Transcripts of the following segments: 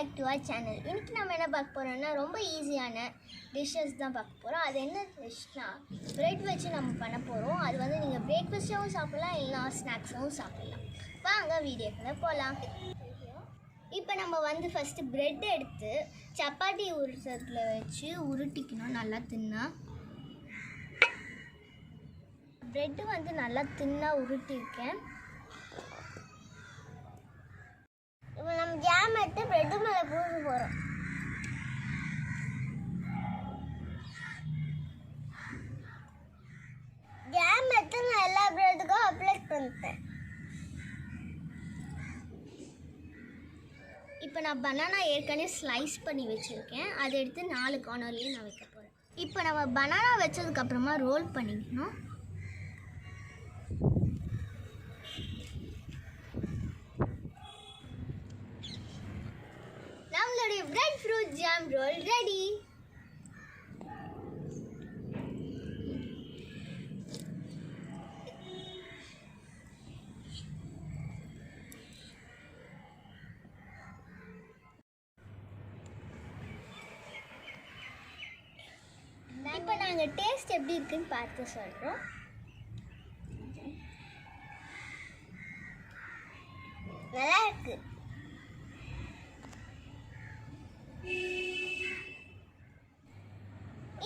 Back to our channel. இன்றைக்கி நம்ம என்ன பார்க்க போகிறோம்னா ரொம்ப ஈஸியான டிஷ்ஷஸ் தான் பார்க்க போகிறோம். அது என்ன டிஷ்னா ப்ரெட் வச்சு நம்ம பண்ண போகிறோம். அது வந்து நீங்கள் பிரேக்ஃபாஸ்ட்டாகவும் சாப்பிட்லாம், இல்லைனா ஸ்நாக்ஸாகவும் சாப்பிட்லாம். வாங்க வீடியோக்குள்ளே போகலாம். இப்போ நம்ம வந்து ஃபஸ்ட்டு ப்ரெட் எடுத்து சப்பாத்தி உருட்டத்தில் வச்சு உருட்டிக்கணும். நல்லா தின்னா ப்ரெட்டு வந்து நல்லா தின்னா உருட்டியிருக்கேன். இப்போ நம்ம ஜாம் எடுத்து ப்ரெட்டு மேலே பூச போகிறோம். ஜாம் எடுத்து நான் எல்லா ப்ரெட்டுக்கும் அப்ளை பண்ணிட்டேன். இப்போ நான் பனானா ஏற்கனவே ஸ்லைஸ் பண்ணி வச்சுருக்கேன். அதை எடுத்து 4 கார்னர்லேயும் நான் வைக்க போகிறேன். இப்போ நம்ம பனானா வச்சதுக்கப்புறமா ரோல் பண்ணிக்கணும். நம்மளுடைய bread fruit jam roll ready. இப்போ நாங்கள் டேஸ்ட் எப்படி இருக்குன்னு பார்த்து சொல்கிறோம். நல்லா இருக்கு.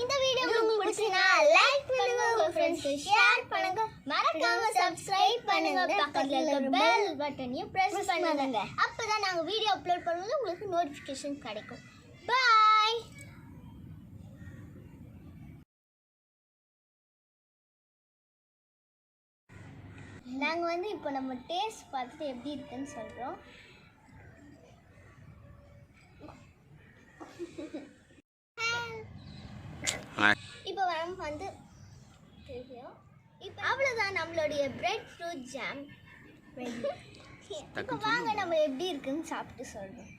இந்த வீடியோ உங்களுக்கு பிடிச்சினா லைக் பண்ணுங்க, உங்க ஃப்ரெண்ட்ஸ்க்கு ஷேர் பண்ணுங்க, மறக்காம சப்ஸ்கிரைப் பண்ணுங்க, பக்கத்துல இருக்க பெல் பட்டனையும் பிரஸ் பண்ணுங்க. அப்பதான் நாங்க வீடியோ அப்லோட் பண்ணும்போது உங்களுக்கு நோட்டிஃபிகேஷன் கிடைக்கும். பை. நாங்கள் வந்து இப்போ நம்ம டேஸ்ட் பார்த்துட்டு எப்படி இருக்குன்னு சொல்கிறோம். இப்போ நம்ம வந்து இப்போ அவ்வளோதான் நம்மளுடைய பிரெட் ஃப்ரூட் ஜாம். இப்போ வாங்க நம்ம எப்படி இருக்குன்னு சாப்பிட்டு சொல்கிறோம்.